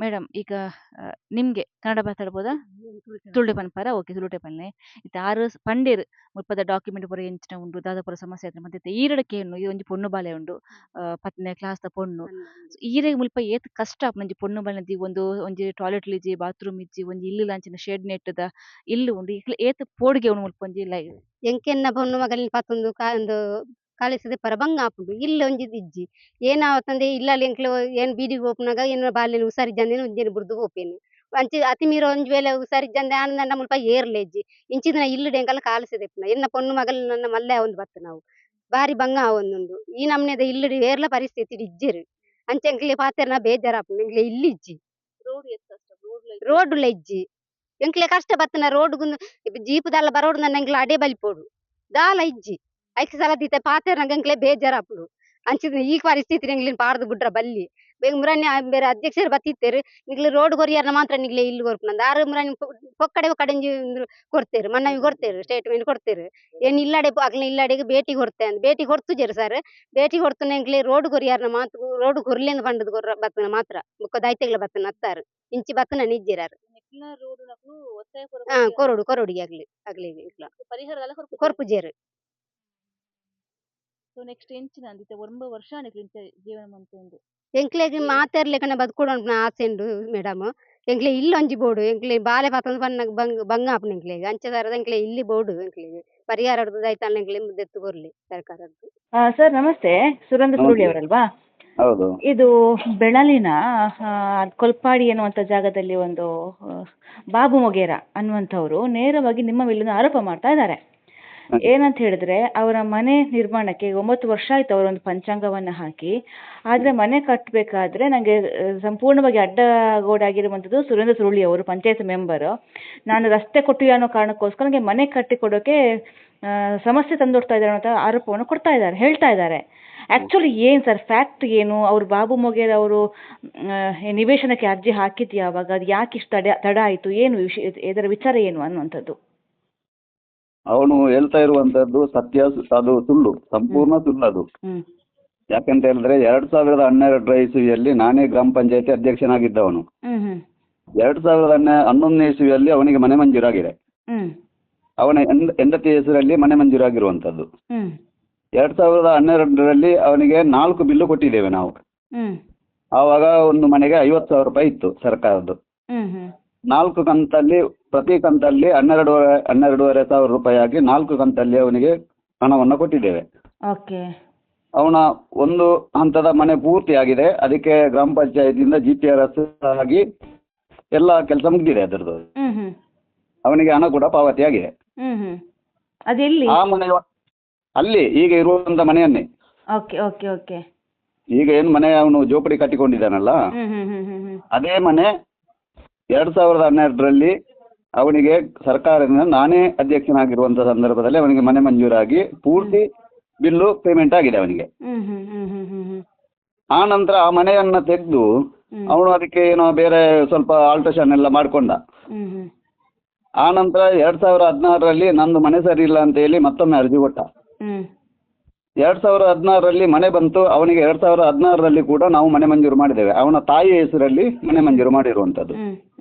A: ಮೇಡಮ್ ಈಗ ನಿಮ್ಗೆ ಕನ್ನಡ ಮಾತಾಡ್ಬೋದಾ? ತುಳುಟೆ ಪನ್ಪರ ಓಕೆ ತುಳುಟೆ ಪನ್ಲೆ ಇತ್ತೆ ಆರು ಪಂಡೇರ್ ಮುಲ್ಪದ ಡಾಕ್ಯುಮೆಂಟ್ ಪೂರ ಎಂಚಿನ ಉಂಡು ದಾದಾಪುರ ಸಮಸ್ಯೆ ಆದ್ರೆ ಮತ್ತೆ ಈರಡಕ್ಕೆ ಹೆಣ್ಣು ಇದು ಒಂಜಿ ಪೊಣ್ಣು ಬಾಲೆ ಉಂಡು. ಪತ್ನೆ ಕ್ಲಾಸ್ ದ ಪೊಣ್ಣು ಈರೆಗ್ ಮುಲ್ಪ ಏತ್ ಕಷ್ಟ ಒಂಜಿ ಪೊಣ್ಣು ಬಾಲೆಂದಿ ಒಂಜಿ ಟಾಯ್ಲೆಟ್ ಇಜ್ಜಿ ಬಾತ್ರೂಮ್ ಇಜ್ಜಿ ಒಂಜಿ ಇಲ್ಲು ಲಾಂಚಿನ ಶೆಡ್ ನೆಟ್ಟದ ಇಲ್ಲು ಉಂಡು ಏತ್ ಪೋಡ್ಗೆ ಉಂಡು ಮುಲ್ಪ ಒಂಜಿ
C: ಎಂಕೆನ್ನ ಬೊಣ್ಣು ಮಗಲಿನ ಪತ್ತೊಂದು ಒಂದು ಕಾಲಿಸದೆ ಪರಬಂಗ ಆಪುಂಡು ಇಲ್ಲ ಒಂಜಿ ಇಜ್ಜಿ ಏನಾವತ್ತಂದೆ ಇಲ್ಲಲ್ಲಿ ಎಂಕ್ಲು ಏನ್ ಬೀದಿಗೆ ಹೋಪುನಾಗ ಏನು ಬಾಲ್ಯನ ಹುಷಾರಿಜ್ಜಂದೇನು ಒಂಜೇನು ಬುರ್ದು ಹೋಪೇನು ಅಂಚಿ ಅತಿ ಮೀರ ಒಂಜಿ ವೇಳೆ ಹುಷಾರಿಜ್ಜಂದೆ ಆನಂದ ಮುಲ್ಪ ಏರ್ಲೆ ಇಜ್ಜಿ ಇಂಚಿದಿನ ಇಲ್ಲುಡು ಎಂಕಲ್ಲ ಕಾಲಿಸದೆಪ್ಪುನ ಎನ್ನ ಪೊಣ್ಣು ಮಗಲ್ ನನ್ನ ಮಲ್ಲೆ ಒಂದು ಬತ್ತು ನಾವು ಬಾರಿ ಬಂಗ ಆವೊಂದುಂಡು ಈ ನಮ್ನೆದ ಇಲ್ಲುಡು ಏರ್ಲ ಪರಿಸ್ಥಿತಿ ಇಜ್ಜೆರು ಅಂಚೆ ಎಂಕ್ಲೆ ಪಾತೆರ್ನ ಬೇಜಾರಾಪುಂಡು ಎಂಕ್ಲೆ ಇಲ್ಲಿ ಇಜ್ಜಿ ರೋಡುಲ ಇಜ್ಜಿ ಎಂಕ್ಲೆ ಕಷ್ಟ ಬತ್ತನ ರೋಡ್ಗುಂದು ಜೀಪು ದಾಲ ಬರೋಡು ನನ್ನ ಎಂಕ್ಲೆ ಅಡೆ ಬಲಿಪೋಡು ದಾಲ ಇಜ್ಜಿ ಐಕ್ ಸಲ ದೀತೆ ಪಾತೆರ್ನಾಗ ಎಂಕ್ಲೆ ಬೇಜಾರಾಪುಡು ಅಂಚಿದ ಈ ಪರಿಸ್ಥಿತಿ ನಿಂಗ್ಲಿನ್ ಪಾಡ್ದು ಬಿಡ್ರ ಬಲ್ಲಿ ಬೇಗ ಮುರಾನಿ ಬೇರೆ ಅಧ್ಯಕ್ಷರು ಬತ್ತಿತ್ತೇರು ನಿಗ್ಲು ರೋಡ್ ಕೊರಿಯರ್ನ ಮಾತ್ರ ನಿಗ್ಲೆ ಇಲ್ಲಿ ಕೊರ್ಪುನಂದ ಆರು ಮುರಾನಿ ಪೊಕ್ಕಡೆ ಕಡೆಂಜಿ ಕೊಡ್ತೇರು ಮನ್ನವಿ ಕೊಡ್ತೇರು ಸ್ಟೇಟ್ಮೆಂಟ್ ಕೊಡ್ತೇರು ಏನ್ ಇಲ್ಲಾಡೆ ಅಗ್ಲ ಇಲ್ಲಾಡೆಗೆ ಭೇಟಿ ಕೊಡ್ತೆ ಅಂತ ಭೇಟಿ ಕೊಡ್ತುಜೇರು ಸರ್ ಭೇಟಿ ಕೊಡ್ತು ನಿಗ್ಲೆ ರೋಡ್ ಕೊರಿಯರ್ನ ಮಾತ್ರ ರೋಡ್ ಕೊರ್ಲಿಂದ ಬಂಡದ ಕೊರ್ರ ಬತ್ತನ ಮಾತ್ರ ಮುಕ್ಕ ದೈತೆಗ್ಲ ಬತ್ತನ ಅತ್ತಾರು ಇಂಚಿ ಬತ್ತನ ನಿಜ್ಜಿರಾರು ಕೊರೋಡಿಗೆ ಆಗ್ಲಿ
A: ಪರಿಹಾರ
C: ಕೊರ್ಪುಜೇರು
A: ಸೊ ನೆಕ್ಸ್ಟ್ ಎಂಚಿನ ಅಂದಿತ್ತೆ ಒಂಬ ವರ್ಷ ನಿಕ್ಲಿಂಚ ಜೀವನ ಮಂತೊಂದು
C: ಎಂಕ್ಲೆಗ್ ಮಾತಾಡ್ಲಿಕ್ಕನ ಬದುಕೊಡು ಆಸೆ ಉಂಡು ಮೇಡಮ್ ಎಂಕ್ಲೆ ಇಲ್ಲಿ ಒಂಜಿ ಬೋಡು ಎಂಕ್ಲೆ ಬಾಲೆ ಪಾತಂದು ಬಣ್ಣ ಬಂಗ ಆಪುನ ಎಂಕ್ಲೆಗ್ ಅಂಚದಾರದ ಎಂಕ್ಲೆ ಇಲ್ಲಿ ಬೋಡು ಎಂಕ್ಲೆಗ್ ಪರಿಹಾರ ದೈತಾನ ಎಂಕ್ಲೆ ಮುದ್ದೆತ್ತು ಕೊರ್ಲಿ ಸರ್ಕಾರದ್ದು.
A: ಸರ್ ನಮಸ್ತೆ, ಸುರೇಂದ್ರ ಸುರುಳಿ ಅವರಲ್ವಾ?
D: ಹೌದು.
A: ಇದು ಬೆಳಲಿನ ಕೊಲ್ಪಾಡಿ ಅನ್ನುವಂಥ ಜಾಗದಲ್ಲಿ ಒಂದು ಬಾಬು ಮೊಗೇರ ಅನ್ನುವಂಥವ್ರು ನೇರವಾಗಿ ನಿಮ್ಮ ಮೇಲಿನ ಆರೋಪ ಮಾಡ್ತಾ ಇದ್ದಾರೆ. ಏನಂತ ಹೇಳಿದ್ರೆ, ಅವರ ಮನೆ ನಿರ್ಮಾಣಕ್ಕೆ 9 ವರ್ಷ ಆಯ್ತು ಅವರೊಂದು ಪಂಚಾಂಗವನ್ನ ಹಾಕಿ. ಆದ್ರೆ ಮನೆ ಕಟ್ಟಬೇಕಾದ್ರೆ ನಂಗೆ ಸಂಪೂರ್ಣವಾಗಿ ಅಡ್ಡಗೋಡಾಗಿರುವಂಥದ್ದು ಸುರೇಂದ್ರ ಸುರುಳಿ ಅವರು, ಪಂಚಾಯತ್ ಮೆಂಬರ್. ನಾನು ರಸ್ತೆ ಕೊಟ್ಟಿಲ್ಲ ಅನ್ನೋ ಕಾರಣಕ್ಕೋಸ್ಕರ ನನಗೆ ಮನೆ ಕಟ್ಟಿ ಕೊಡೋಕೆ ಸಮಸ್ಯೆ ತಂದೊಡ್ತಾ ಇದ್ದಾರೆ ಅನ್ನೋ ಆರೋಪವನ್ನು ಹೇಳ್ತಾ ಇದ್ದಾರೆ. ಆಕ್ಚುಲಿ ಏನ್ ಸರ್ ಫ್ಯಾಕ್ಟ್ ಏನು? ಅವ್ರು ಬಾಬು ಮೊಗೇರ್ ಅವರು ನಿವೇಶನಕ್ಕೆ ಅರ್ಜಿ ಹಾಕಿದ್ದು ಯಾವಾಗ? ಅದು ಯಾಕೆ ಇಷ್ಟು ತಡ ಆಯ್ತು? ಏನು ಇದರ ವಿಚಾರ ಏನು ಅನ್ನುವಂಥದ್ದು?
D: ಅವನು ಹೇಳ್ತಾ ಇರುವಂತದ್ದು ಸತ್ಯ, ಅದು ಸುಳ್ಳು, ಸಂಪೂರ್ಣ ಸುಳ್ಳು ಅದು. ಯಾಕಂತ ಹೇಳಿದ್ರೆ 2012 ಇಸವಿಯಲ್ಲಿ ನಾನೇ ಗ್ರಾಮ ಪಂಚಾಯತಿ ಅಧ್ಯಕ್ಷನಾಗಿದ್ದವನು. 2011 ಇಸವಿಯಲ್ಲಿ ಅವನಿಗೆ ಮನೆ ಮಂಜೂರಾಗಿದೆ. ಅವನ ಹೆಂಡತಿ ಹೆಸರಲ್ಲಿ ಮನೆ ಮಂಜೂರಾಗಿರುವಂತದ್ದು. 2012ರಲ್ಲಿ ಅವನಿಗೆ 4 ಬಿಲ್ಲು ಕೊಟ್ಟಿದ್ದೇವೆ ನಾವು. ಆವಾಗ ಒಂದು ಮನೆಗೆ 50,000 ರೂಪಾಯಿ ಇತ್ತು ಸರ್ಕಾರದ್ದು. 4 ಕಂತಲ್ಲಿ, ಪ್ರತಿ ಕಂತಲ್ಲಿ 12,500 ಸಾವಿರ ರೂಪಾಯಿ ಆಗಿ 4 ಕಂತಲ್ಲಿ ಅವನಿಗೆ ಹಣವನ್ನು ಕೊಟ್ಟಿದ್ದೇವೆ. ಅವನ ಒಂದು ಹಂತದ ಮನೆ ಪೂರ್ತಿ ಆಗಿದೆ. ಅದಕ್ಕೆ ಗ್ರಾಮ ಪಂಚಾಯತಿಯಿಂದ GPRS ಆಗಿ ಎಲ್ಲ ಕೆಲಸ ಮುಗಿದಿದೆ ಅದರದ್ದು. ಅವನಿಗೆ ಹಣ ಕೂಡ ಪಾವತಿ ಆಗಿದೆ. ಆ ಮನೆ ಅಲ್ಲಿ ಈಗ ಇರುವಂತ ಮನೆಯನ್ನೇ, ಈಗ ಏನು ಮನೆ ಅವನು ಜೋಪಡಿ ಕಟ್ಟಿಕೊಂಡಿದ್ದಾನಲ್ಲ, ಅದೇ ಮನೆ 2012ರಲ್ಲಿ ಅವನಿಗೆ ಸರ್ಕಾರದಿಂದ ನಾನೇ ಅಧ್ಯಕ್ಷನಾಗಿರುವಂತ ಸಂದರ್ಭದಲ್ಲಿ ಅವನಿಗೆ ಮನೆ ಮಂಜೂರಾಗಿ ಪೂರ್ತಿ ಬಿಲ್ಲು ಪೇಮೆಂಟ್ ಆಗಿದೆ ಅವನಿಗೆ. ಆ ನಂತರ ಆ ಮನೆಯನ್ನ ತೆಗೆದು ಅವನು ಅದಕ್ಕೆ ಏನೋ ಬೇರೆ ಸ್ವಲ್ಪ ಆಲ್ಟ್ರೇಷನ್ ಎಲ್ಲ ಮಾಡ್ಕೊಂಡ. ಆ ನಂತರ 2016ರಲ್ಲಿ ನಂದು ಮನೆ ಸರಿ ಇಲ್ಲ ಅಂತ ಹೇಳಿ ಮತ್ತೊಮ್ಮೆ ಅರ್ಜಿ ಕೊಟ್ಟ. 2016ರಲ್ಲಿ ಮನೆ ಬಂತು ಅವನಿಗೆ. 2016ರಲ್ಲಿ ಕೂಡ ನಾವು ಮನೆ ಮಂಜೂರು ಮಾಡಿದ್ದೇವೆ. ಅವನ ತಾಯಿ ಹೆಸರಲ್ಲಿ ಮನೆ ಮಂಜೂರು ಮಾಡಿರುವಂತದ್ದು.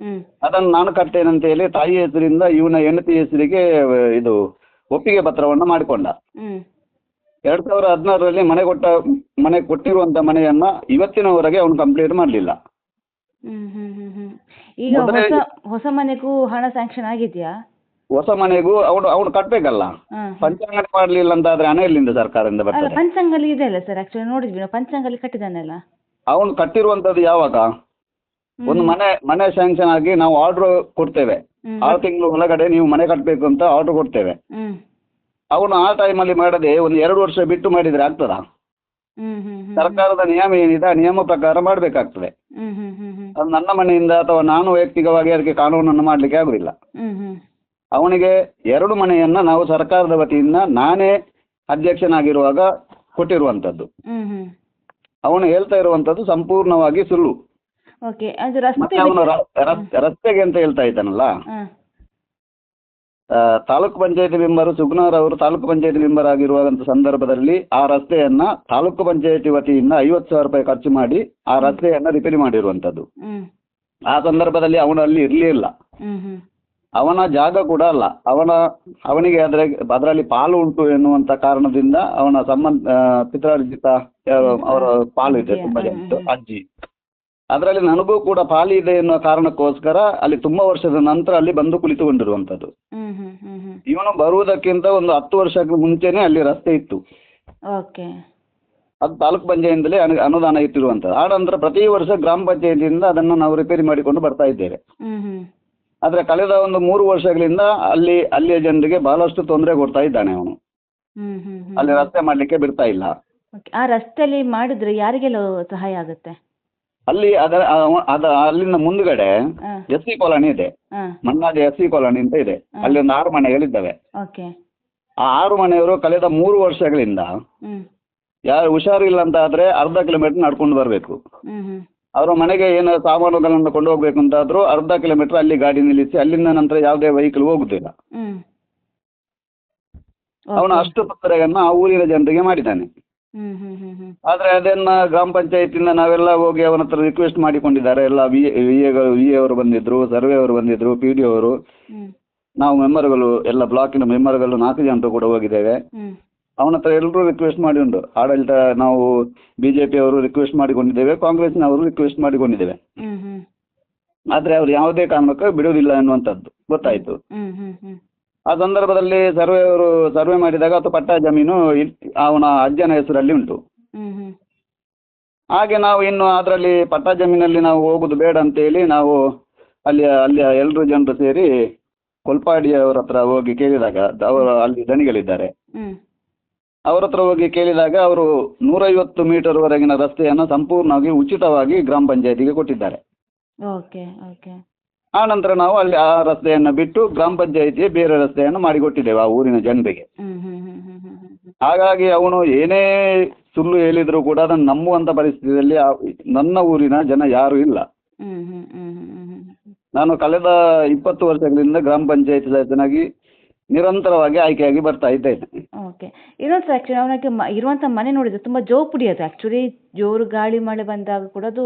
D: ಅದನ್ನು ನಾನು ಕಟ್ಟೇನಂತ ಹೇಳಿ ತಾಯಿ ಹೆಸರಿಂದ ಇವನ ಹೆಂಡತಿ ಹೆಸರಿಗೆ ಇದು ಒಪ್ಪಿಗೆ ಪತ್ರವನ್ನು ಮಾಡಿಕೊಂಡ. 2016ರಲ್ಲಿ ಮನೆ ಕೊಟ್ಟಿರುವಂತ ಮನೆಯನ್ನ ಇವತ್ತಿನವರೆಗೆ ಅವನು ಕಂಪ್ಲೀಟ್ ಮಾಡಲಿಲ್ಲ.
A: ಈಗ ಹೊಸ ಮನೆಗೂ ಹಣ ಸ್ಯಾಂಕ್ಷನ್ ಆಗಿದೆಯಾ?
D: ಹೊಸ ಮನೆಗೂ ಅವನು ಕಟ್ಬೇಕಲ್ಲ. ಪಂಚಾಂಗ ಮಾಡಲಿಲ್ಲ ಅಂತ ಆದ್ರೆ ಹಣ ಎಲ್ಲಿಂದ ಸರ್ಕಾರದಿಂದ ಬರ್ತದೆ?
A: ಪಂಚಾಂಗಲ್ಲಿ ಇದೆ ಅಲ್ಲ ಸರ್, ಆಕ್ಚುಲಿ ನೋಡಿದ್ವಿ ನಾವು, ಪಂಚಾಂಗಲ್ಲಿ ಕಟ್ಟಿದಾನಲ್ಲ.
D: ಅವನು ಕಟ್ಟಿರುವಂತದ್ದು ಯಾವಾಗ? ಒಂದು ಮನೆ ಸ್ಯಾಂಕ್ಷನ್ ಆಗಿ ನಾವು ಆರ್ಡರ್ ಕೊಡ್ತೇವೆ. 6 ತಿಂಗಳು ಒಳಗಡೆ ನೀವು ಮನೆ ಕಟ್ಟಬೇಕು ಅಂತ ಆರ್ಡರ್ ಕೊಡ್ತೇವೆ. ಅವನು ಆ ಟೈಮಲ್ಲಿ ಮಾಡದೆ ಒಂದು 2 ವರ್ಷ ಬಿಟ್ಟು ಮಾಡಿದ್ರೆ ಆಗ್ತದಾ? ಸರ್ಕಾರದ ನಿಯಮ ಏನಿದೆ ಆ ನಿಯಮ ಪ್ರಕಾರ ಮಾಡಬೇಕಾಗ್ತದೆ. ಅದು ನನ್ನ ಮನೆಯಿಂದ ಅಥವಾ ನಾನು ವೈಯಕ್ತಿಕವಾಗಿ ಅದಕ್ಕೆ ಕಾನೂನನ್ನು ಮಾಡಲಿಕ್ಕೆ ಆಗುದಿಲ್ಲ. ಅವನಿಗೆ 2 ಮನೆಯನ್ನ ನಾವು ಸರ್ಕಾರದ ವತಿಯಿಂದ ನಾನೇ ಅಧ್ಯಕ್ಷನಾಗಿರುವಾಗ ಕೊಟ್ಟಿರುವಂತದ್ದು. ಅವನು ಹೇಳ್ತಾ ಇರುವಂತದ್ದು ಸಂಪೂರ್ಣವಾಗಿ ಸುಳ್ಳು. ಮತ್ತೆ ಅವನು ರಸ್ತೆಗೆ ಅಂತ ಹೇಳ್ತಾ ಇದ್ದಾನಲ್ಲ, ತಾಲೂಕು ಪಂಚಾಯತಿ ಮೆಂಬರ್ ಸುಗ್ನಾರ್ ಅವರು ತಾಲೂಕು ಪಂಚಾಯತಿ ಮೆಂಬರ್ ಆಗಿರುವಂತ ಸಂದರ್ಭದಲ್ಲಿ ಆ ರಸ್ತೆಯನ್ನ ತಾಲೂಕು ಪಂಚಾಯತಿ ವತಿಯಿಂದ 50,000 ರೂಪಾಯಿ ಖರ್ಚು ಮಾಡಿ ಆ ರಸ್ತೆಯನ್ನ ರಿಪೇರಿ ಮಾಡಿರುವಂತದ್ದು. ಆ ಸಂದರ್ಭದಲ್ಲಿ ಅವನು ಅಲ್ಲಿ ಇರ್ಲಿಲ್ಲ. ಅವನ ಜಾಗ ಕೂಡ ಅಲ್ಲ. ಅವನಿಗೆ ಅದರಲ್ಲಿ ಪಾಲು ಉಂಟು ಎನ್ನುವಂತ ಕಾರಣದಿಂದ ಅವನ ಪಿತ್ರಾರ್ಜಿತ ಅವರ ಪಾಲು ಇದೆ ತುಂಬಾ ಜಾಸ್ತಿ, ಅಜ್ಜಿ. ಅದರಲ್ಲಿ ನನಗೂ ಕೂಡ ಪಾಲಿದೆ ಎನ್ನುವ ಕಾರಣಕ್ಕೋಸ್ಕರ ಅಲ್ಲಿ ತುಂಬಾ ವರ್ಷದ ನಂತರ ಅಲ್ಲಿ ಬಂದು ಕುಳಿತುಕೊಂಡಿರುವಂತದ್ದು. ಇವನು ಬರುವುದಕ್ಕಿಂತ ಒಂದು 10 ವರ್ಷಕ್ಕೆ ಮುಂಚೆನೆ ಅಲ್ಲಿ ರಸ್ತೆ ಇತ್ತು. ಅದು ತಾಲೂಕು ಪಂಚಾಯತಿಯಿಂದಲೇ ಅನುದಾನ ಇಟ್ಟಿರುವಂತದ್ದು. ಆ ನಂತರ ಪ್ರತಿ ವರ್ಷ ಗ್ರಾಮ ಪಂಚಾಯತಿಯಿಂದ ಅದನ್ನು ನಾವು ರಿಪೇರಿ ಮಾಡಿಕೊಂಡು ಬರ್ತಾ ಇದ್ದೇವೆ. ಆದ್ರೆ ಕಳೆದ ಒಂದು 3 ವರ್ಷಗಳಿಂದ ಅಲ್ಲಿಯ ಜನರಿಗೆ ಬಹಳಷ್ಟು ತೊಂದರೆ ಕೊಡ್ತಾ ಇದ್ದಾನೆ ಅವನು. ಅಲ್ಲಿ ರಸ್ತೆ ಮಾಡ್ಲಿಕ್ಕೆ ಬಿಡ್ತಾ ಇಲ್ಲ.
A: ಆ ರಸ್ತೆಯಲ್ಲಿ ಮಾಡಿದ್ರೆ ಯಾರಿಗೆಲ್ಲ ಸಹಾಯ ಆಗುತ್ತೆ?
D: ಅಲ್ಲಿ ಅಲ್ಲಿಂದ ಮುಂದ್ಗಡೆ SC ಕಾಲೋನಿ ಇದೆ, ಮಣ್ಣಾದಿ SC ಕಾಲೋನಿ ಅಂತ ಇದೆ. ಅಲ್ಲಿ ಒಂದು 6 ಮನೆಗಳಿದ್ದಾವೆ. ಆ 6 ಮನೆಯವರು ಕಳೆದ 3 ವರ್ಷಗಳಿಂದ ಯಾರು ಹುಷಾರಿಲ್ಲ ಅಂತ ಆದ್ರೆ ಅರ್ಧ ಕಿಲೋಮೀಟರ್ ನಡ್ಕೊಂಡು ಬರಬೇಕು.
A: ಹ್ಮ್ ಹ್ಮ್
D: ಅವರ ಮನೆಗೆ ಏನು ಸಾಮಾನುಗಳನ್ನು ಕೊಂಡು ಹೋಗ್ಬೇಕು ಅಂತಾದ್ರೂ ಅರ್ಧ ಕಿಲೋಮೀಟರ್ ಅಲ್ಲಿ ಗಾಡಿ ನಿಲ್ಲಿಸಿ ಅಲ್ಲಿಂದ ನಂತರ ಯಾವುದೇ ವೆಹಿಕಲ್ ಹೋಗುದಿಲ್ಲ.
A: ಹ್ಮ್
D: ಅವನು
A: ಓಕೆ.
D: ಅಷ್ಟು ತೊಂದರೆಯನ್ನ ಆ ಊರಿನ ಜನರಿಗೆ ಮಾಡಿದ್ದಾನೆ.
A: ಹ್ಮ್ ಹ್ಮ್ ಹ್ಮ್ ಹ್ಮ್
D: ಆದ್ರೆ ಅದನ್ನ ಗ್ರಾಮ ಪಂಚಾಯತಿಂದ ನಾವೆಲ್ಲ ಹೋಗಿ ಅವನ ಹತ್ರ ರಿಕ್ವೆಸ್ಟ್ ಮಾಡಿಕೊಂಡಿದ್ದಾರೆ. ಎಲ್ಲ ವಿ ಅವರು ಬಂದಿದ್ರು, ಸರ್ವೆ ಅವರು ಬಂದಿದ್ರು, PD ಅವರು,
A: ಹ್ಮ್
D: ನಾವು ಮೆಂಬರ್ಗಳು ಎಲ್ಲ ಬ್ಲಾಕಿನ ಮೆಂಬರ್ಗಳು 4 ಜನರು ಕೂಡ ಹೋಗಿದ್ದೇವೆ.
A: ಹ್ಮ್
D: ಅವನ ಹತ್ರ ಎಲ್ಲರೂ ರಿಕ್ವೆಸ್ಟ್ ಮಾಡಿ ಉಂಟು. ಆಡಳಿತ ನಾವು BJP ಅವರು ರಿಕ್ವೆಸ್ಟ್ ಮಾಡಿಕೊಂಡಿದ್ದೇವೆ, ಕಾಂಗ್ರೆಸ್ನವರು ರಿಕ್ವೆಸ್ಟ್ ಮಾಡಿಕೊಂಡಿದ್ದೇವೆ.
A: ಹ್ಮ್ ಹ್ಮ್
D: ಆದ್ರೆ ಅವ್ರು ಯಾವುದೇ ಕಾರಣಕ್ಕೂ ಬಿಡುವುದಿಲ್ಲ ಎನ್ನುವಂಥದ್ದು ಗೊತ್ತಾಯ್ತು.
A: ಹ್ಮ್ ಹ್ಮ್ ಹ್ಮ್
D: ಆ ಸಂದರ್ಭದಲ್ಲಿ ಸರ್ವೆ ಮಾಡಿದಾಗ ಅದು ಪಟ್ಟಾ ಜಮೀನು ಅವನ ಅಜ್ಜನ ಹೆಸರಲ್ಲಿ ಉಂಟು.
A: ಹ್ಮ್ ಹ್ಮ್
D: ಹಾಗೆ ನಾವು ಇನ್ನು ಅದರಲ್ಲಿ ಪಟ್ಟಾ ಜಮೀನಲ್ಲಿ ನಾವು ಹೋಗುದು ಬೇಡ ಅಂತೇಳಿ ನಾವು ಅಲ್ಲಿ ಎಲ್ಲರೂ ಜನರು ಸೇರಿ ಕೊಲ್ಪಾಡಿ ಅವರ ಹತ್ರ ಹೋಗಿ ಕೇಳಿದಾಗ, ಅವರು ಅಲ್ಲಿ ದಣಿಗಳಿದ್ದಾರೆ,
A: ಹ್ಮ್
D: ಅವರ ಹತ್ರ ಹೋಗಿ ಕೇಳಿದಾಗ ಅವರು 150 ಮೀಟರ್ ವರೆಗಿನ ರಸ್ತೆಯನ್ನು ಸಂಪೂರ್ಣವಾಗಿ ಉಚಿತವಾಗಿ ಗ್ರಾಮ ಪಂಚಾಯತಿಗೆ ಕೊಟ್ಟಿದ್ದಾರೆ.
A: Okay okay.
D: ಆ ನಂತರ ನಾವು ಅಲ್ಲಿ ಆ ರಸ್ತೆಯನ್ನು ಬಿಟ್ಟು ಗ್ರಾಮ ಪಂಚಾಯತಿಗೆ ಬೇರೆ ರಸ್ತೆಯನ್ನು ಮಾಡಿಕೊಟ್ಟಿದ್ದೇವೆ ಆ ಊರಿನ ಜನರಿಗೆ.
A: ಹ್ಮ್ ಹ್ಮ್ ಹ್ಮ್ ಹ್ಮ್ ಹ್ಮ್ ಹ್ಮ್
D: ಹಾಗಾಗಿ ಅವನು ಏನೇ ಸುಳ್ಳು ಹೇಳಿದ್ರು ಕೂಡ ಅದನ್ನು ನಂಬುವಂತ ಪರಿಸ್ಥಿತಿಯಲ್ಲಿ ನನ್ನ ಊರಿನ ಜನ ಯಾರು ಇಲ್ಲ.
A: ಹ್ಮ್ ಹ್ಮ್ ಹ್ಮ್ ಹ್ಮ್ ಹ್ಮ್ ಹ್ಮ್
D: ನಾನು ಕಳೆದ 20 ವರ್ಷಗಳಿಂದ ಗ್ರಾಮ ಪಂಚಾಯತಿ ಸದಸ್ಯನಾಗಿ ನಿರಂತರವಾಗಿ ಆಯ್ಕೆಯಾಗಿ ಬರ್ತಾ ಇದ್ದೇನೆ.
A: ಓಕೆ. ಇನ್ನೊಂದು ಆ್ಯಕ್ಚುಲಿ ಅವನಿಗೆ ಇರುವಂಥ ಮನೆ ನೋಡಿದ್ರೆ ತುಂಬ ಜೋಪುಡಿ ಅದು. ಆ್ಯಕ್ಚುಲಿ ಜೋರು ಗಾಳಿ ಮಳೆ ಬಂದಾಗ ಕೂಡ ಅದು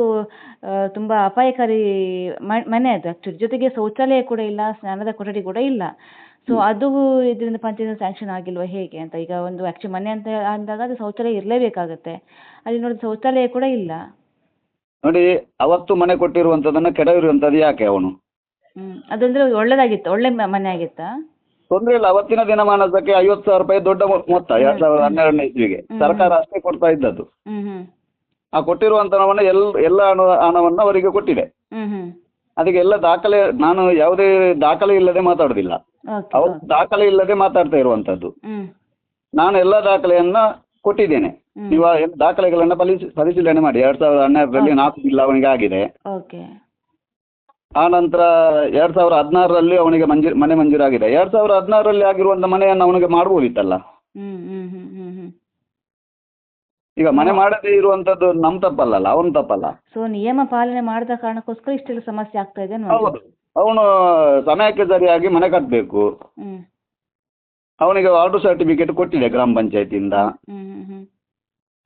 A: ತುಂಬ ಅಪಾಯಕಾರಿ ಮನೆ ಅದು ಆ್ಯಕ್ಚುಲಿ. ಜೊತೆಗೆ ಶೌಚಾಲಯ ಕೂಡ ಇಲ್ಲ, ಸ್ನಾನದ ಕೊಠಡಿ ಕೂಡ ಇಲ್ಲ. ಸೊ ಅದು ಇದರಿಂದ ಪಂಚಾಯತ್ ಸ್ಯಾಂಕ್ಷನ್ ಆಗಿಲ್ವಾ ಹೇಗೆ ಅಂತ? ಈಗ ಒಂದು ಆ್ಯಕ್ಚುಲಿ ಮನೆ ಅಂತ ಅಂದಾಗ ಅದು ಶೌಚಾಲಯ ಇರಲೇಬೇಕಾಗತ್ತೆ. ಅಲ್ಲಿ ನೋಡಿದ್ರೆ ಶೌಚಾಲಯ ಕೂಡ ಇಲ್ಲ.
D: ನೋಡಿ, ಅವತ್ತು ಮನೆ ಕೊಟ್ಟಿರುವಂಥದ್ದನ್ನು ಕೆಡವಿರುವಂಥದ್ದು ಯಾಕೆ ಅವನು?
A: ಅದಂದ್ರೆ ಒಳ್ಳೆದಾಗಿತ್ತು, ಒಳ್ಳೆ ಮನೆ ಆಗಿತ್ತಾ?
D: ತೊಂದರೆ ಇಲ್ಲ. ಅವತ್ತಿನ ದಿನಮಾನಕ್ಕೆ 50,000 ರೂಪಾಯಿ ದೊಡ್ಡ ಮೊತ್ತ 2012ನೇ ಇಸ್ವಿಗೆ ಸರ್ಕಾರ ಅಷ್ಟೇ ಕೊಡ್ತಾ ಇದ್ದದ್ದು.
A: ಹ್ಮ್ ಹ್ಮ್
D: ಆ ಕೊಟ್ಟಿರುವಂತ ಹಣವನ್ನು ಎಲ್ಲ ಹಣವನ್ನು ಅವರಿಗೆ ಕೊಟ್ಟಿದೆ.
A: ಹ್ಮ್ ಹ್ಮ್
D: ಅದಕ್ಕೆ ಎಲ್ಲ ದಾಖಲೆ, ನಾನು ಯಾವುದೇ ದಾಖಲೆ ಇಲ್ಲದೆ ಮಾತಾಡುದಿಲ್ಲ.
A: ಓಕೆ.
D: ಅವ್ರು ದಾಖಲೆ ಇಲ್ಲದೆ ಮಾತಾಡ್ತಾ ಇರುವಂತದ್ದು.
A: ಹ್ಮ್
D: ನಾನು ಎಲ್ಲ ದಾಖಲೆಯನ್ನ ಕೊಟ್ಟಿದ್ದೇನೆ. ನೀವು ಆ ದಾಖಲೆಗಳನ್ನ ಪರಿಶೀಲನೆ ಮಾಡಿ. 2012ರಲ್ಲಿ 4 ಬಿಲ್ ಅವನಿಗೆ ಆಗಿದೆ.
A: ಓಕೆ.
D: ಆ ನಂತರ 2016ರಲ್ಲಿ ಅವನಿಗೆ ಮನೆ ಮಂಜೂರಾಗಿದೆ. 2016ರಲ್ಲಿ ಆಗಿರುವಂತ ಮನೆಯನ್ನು ಅವನಿಗೆ ಮಾಡ್ಬೋದಿತ್ತಲ್ಲ.
A: ಹ್ಮ್ ಹ್ಮ್ ಹ್ಮ್ ಹ್ಮ್ ಹ್ಮ್
D: ಈಗ ಮನೆ ಮಾಡದೇ ಇರುವಂತದ್ದು ನಮ್ ತಪ್ಪಲ್ಲ, ಅವನ ತಪ್ಪಲ್ಲ.
A: ಸೊ ನಿಯಮ ಪಾಲನೆ ಮಾಡದ ಕಾರಣಕ್ಕೋಸ್ಕರ ಇಷ್ಟೆಲ್ಲ ಸಮಸ್ಯೆ ಆಗ್ತಾ ಇದೆ.
D: ಹೌದು, ಅವನು ಸಮಯಕ್ಕೆ ಸರಿಯಾಗಿ ಮನೆ ಕಟ್ಟಬೇಕು.
A: ಹ್ಮ್
D: ಅವನಿಗೆ ಆರ್ಡರ್ ಸರ್ಟಿಫಿಕೇಟ್ ಕೊಟ್ಟಿದೆ ಗ್ರಾಮ ಪಂಚಾಯತಿಯಿಂದ.
A: ಹ್ಮ್ ಹ್ಮ್ ಹ್ಮ್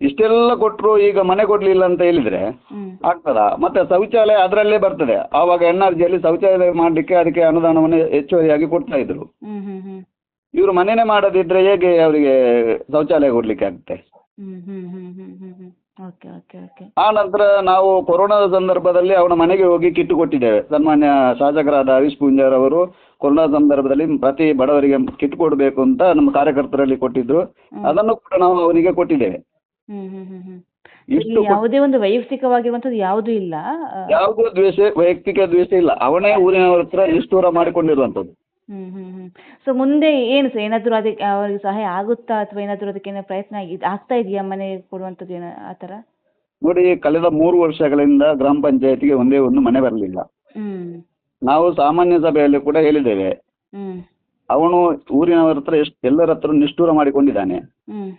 D: ಇಷ್ಟೆಲ್ಲ ಕೊಟ್ಟರು ಈಗ ಮನೆ ಕೊಡ್ಲಿಲ್ಲ ಅಂತ ಹೇಳಿದ್ರೆ
A: ಹ್ಮ್
D: ಆಗ್ತದ? ಮತ್ತೆ ಶೌಚಾಲಯ ಅದರಲ್ಲೇ ಬರ್ತದೆ. ಆವಾಗ NRGಯಲ್ಲಿ ಶೌಚಾಲಯ ಮಾಡ್ಲಿಕ್ಕೆ ಅದಕ್ಕೆ ಅನುದಾನವನ್ನು ಹೆಚ್ಚುವರಿಯಾಗಿ ಕೊಡ್ತಾ ಇದ್ರು.
A: ಹ್ಮ್ ಹ್ಮ್ ಹ್ಮ್
D: ಇವರು ಮನೆನೇ ಮಾಡದಿದ್ರೆ ಹೇಗೆ ಅವರಿಗೆ ಶೌಚಾಲಯ ಕೊಡ್ಲಿಕ್ಕೆ ಆಗುತ್ತೆ?
A: ಹ್ಮ್ ಹ್ಮ್ ಹ್ಮ್ ಹ್ಮ್ ಹ್ಮ್ ಹ್ಮ್ ಓಕೆ ಓಕೆ ಓಕೆ.
D: ಆ ನಂತರ ನಾವು ಕೊರೋನಾದ ಸಂದರ್ಭದಲ್ಲಿ ಅವನ ಮನೆಗೆ ಹೋಗಿ ಕಿಟ್ಟು ಕೊಟ್ಟಿದ್ದೇವೆ. ಸನ್ಮಾನ್ಯ ಶಾಸಕರಾದ ಹರೀಶ್ ಪೂಂಜಾರ್ ಅವರು ಕೊರೋನಾ ಸಂದರ್ಭದಲ್ಲಿ ಪ್ರತಿ ಬಡವರಿಗೆ ಕಿಟ್ ಕೊಡಬೇಕು ಅಂತ ನಮ್ಮ ಕಾರ್ಯಕರ್ತರಲ್ಲಿ ಕೊಟ್ಟಿದ್ರು. ಅದನ್ನು ಕೂಡ ನಾವು ಅವನಿಗೆ ಕೊಟ್ಟಿದ್ದೇವೆ.
A: ಹ್ಮ್ ಹ್ಮ್ ಹ್ಮ್ ಹ್ಮ್
D: ಇಷ್ಟು
A: ಯಾವುದೇ ಒಂದು ವೈಯಕ್ತಿಕವಾಗಿರುವಂತದ್ದು ಯಾವುದೂ ಇಲ್ಲ.
D: ಯಾವುದೋ ವೈಯಕ್ತಿಕ ದ್ವೇಷ ಇಲ್ಲ. ಅವನೇ ಊರಿನವರ ಹತ್ರ ನಿಷ್ಠೂರ ಮಾಡಿಕೊಂಡಿರುವಂತದ್ದು.
A: ಹ್ಮ್ ಹ್ಮ್ ಹ್ಮ್ ಸೊ ಮುಂದೆ ಏನು ಸರ್, ಏನಾದ್ರು ಅದಕ್ಕೆ ಅವರಿಗೆ ಸಹಾಯ ಆಗುತ್ತಾ ಅಥವಾ ಏನಾದ್ರು ಅದಕ್ಕೆ ಏನೋ ಪ್ರಯತ್ನ ಆಗ್ತಾ ಇದೆಯಾ ಮನೆ ಕೊಡುವಂಥದ್ದು ಏನೋ ಆ ಥರ?
D: ನೋಡಿ, ಕಳೆದ 3 ವರ್ಷಗಳಿಂದ ಗ್ರಾಮ ಪಂಚಾಯತಿಗೆ ಒಂದೇ ಒಂದು ಮನೆ ಬರಲಿಲ್ಲ.
A: ಹ್ಮ್
D: ನಾವು ಸಾಮಾನ್ಯ ಸಭೆಯಲ್ಲಿ ಕೂಡ ಹೇಳಿದ್ದೇವೆ.
A: ಹ್ಮ್
D: ಅವನು ಊರಿನವರ ಹತ್ರ ಎಲ್ಲರ ಹತ್ರ ನಿಷ್ಠೂರ ಮಾಡಿಕೊಂಡಿದ್ದಾನೆ.
A: ಹ್ಮ್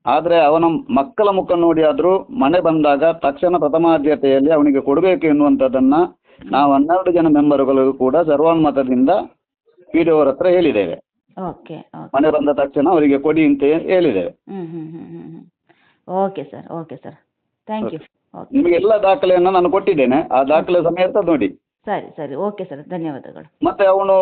D: ಆದ್ರೆ ಅವನ ಮಕ್ಕಳ ಮುಖ ನೋಡಿ ಆದ್ರೂ ಮನೆ ಬಂದಾಗ ತಕ್ಷಣ ಪ್ರಥಮ ಆದ್ಯತೆಯಲ್ಲಿ ಅವನಿಗೆ ಕೊಡಬೇಕು ಎನ್ನುವಂಥದ್ದನ್ನ ನಾವು 12 ಜನ ಮೆಂಬರ್ಗಳು ಕೂಡ ಸರ್ವಾನುಮತದಿಂದ PDO ಅವರ ಹತ್ರ ಹೇಳಿದ್ದೇವೆ.
A: Okay okay.
D: ಮನೆ ಬಂದ ತಕ್ಷಣ ಅವರಿಗೆ ಕೊಡಿ ಅಂತ ಹೇಳಿದ್ದೇವೆ.
A: ಹ್ಮ್ ಹ್ಮ್ ಹ್ಮ್ ಹ್ಮ್ ಹ್ಮ್ okay sir, okay sir, thank you. Okay,
D: ನಿಮಗೆ ಎಲ್ಲ ದಾಖಲೆಯನ್ನು ನಾನು ಕೊಟ್ಟಿದ್ದೇನೆ. ಆ ದಾಖಲೆ ಸಮೇತ ನೋಡಿ.
A: ಸರಿ ಸರಿ, ಓಕೆ ಸರ್, ಧನ್ಯವಾದಗಳು.
D: ಮತ್ತೆ ಅವನು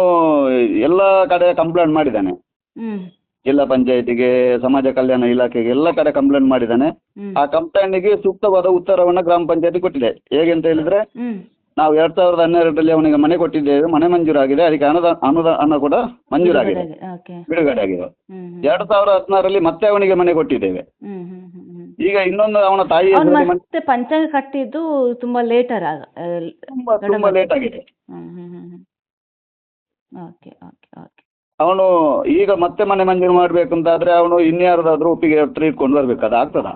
D: ಎಲ್ಲ ಕಡೆ ಕಂಪ್ಲೇಂಟ್ ಮಾಡಿದ್ದಾನೆ.
A: ಹ್ಮ್
D: ಜಿಲ್ಲಾ ಪಂಚಾಯತಿಗೆ, ಸಮಾಜ ಕಲ್ಯಾಣ ಇಲಾಖೆಗೆ ಎಲ್ಲ ಕಡೆ ಕಂಪ್ಲೇಂಟ್ ಮಾಡಿದ್ದಾನೆ.
A: ಹ್ಮ್
D: ಆ ಕಂಪ್ಲೇಂಟ್ಗೆ ಸೂಕ್ತವಾದ ಉತ್ತರವನ್ನು ಗ್ರಾಮ ಪಂಚಾಯತಿ ಕೊಟ್ಟಿದೆ. ಹೇಗೆ ಅಂತ ಹೇಳಿದ್ರೆ,
A: ಹ್ಮ್
D: ನಾವು 2012ರಲ್ಲಿ ಅವನಿಗೆ ಮನೆ ಕೊಟ್ಟಿದ್ದೇವೆ, ಮನೆ ಮಂಜೂರಾಗಿದೆ, ಅದಕ್ಕೆ ಅನುದಾನ ಕೂಡ ಮಂಜೂರಾಗಿದೆ,
A: ಓಕೆ.
D: ಬಿಡುಗಡೆ ಆಗಿದೆ.
A: ಹ್ಮ್
D: 2016ರಲ್ಲಿ ಮತ್ತೆ ಅವನಿಗೆ ಮನೆ ಕೊಟ್ಟಿದ್ದೇವೆ.
A: ಹ್ಮ್ ಹ್ಮ್ ಹ್ಮ್ ಹ್ಮ್
D: ಈಗ ಇನ್ನೊಂದು ಅವನ ತಾಯಿ
A: ಅವ್ನು
D: ಹೆಸರಲ್ಲಿ
A: ಮತ್ತೆ ಪಂಚಾಂಗ ಕಟ್ಟಿದ್ದು ತುಂಬಾ ಲೇಟರ್
D: ತುಂಬಾ ಲೇಟ್ ಆಗಿದೆ.
A: ಹ್ಮ್ ಹ್ಮ್ ಹ್ಮ್ ಹ್ಮ್ ಓಕೆ ಓಕೆ ಓಕೆ.
D: ಅವನು ಈಗ ಮತ್ತೆ ಮನೆ ಮಂಜೂರು ಮಾಡ್ಬೇಕು ಅಂತಾದ್ರೆ ಅವನು ಇನ್ಯಾರದಾದ್ರೂ ಒಪ್ಪಿಗೆ ಹತ್ರ ಇಟ್ಕೊಂಡು ಬರ್ಬೇಕು. ಅದು ಆಗ್ತದ?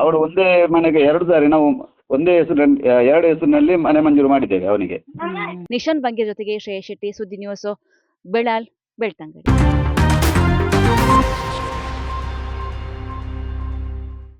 D: ಅವಳು ಒಂದೇ ಮನೆಗೆ 2 ಸಾರಿ ನಾವು ಒಂದೇ ಹೆಸರಿನಲ್ಲಿ 2 ಹೆಸರಿನಲ್ಲಿ ಮನೆ ಮಂಜೂರು ಮಾಡಿದ್ದೇವೆ ಅವನಿಗೆ.
A: ನಿಶಾಂತ್ ಬಂಗೇರ್ ಜೊತೆಗೆ ಶ್ರೇಯಸ್ ಶೆಟ್ಟಿ, ಸುದ್ದಿ ನ್ಯೂಸ್, ಬೆಳಾಲ್, ಬೆಳ್ತಂಗಡಿ.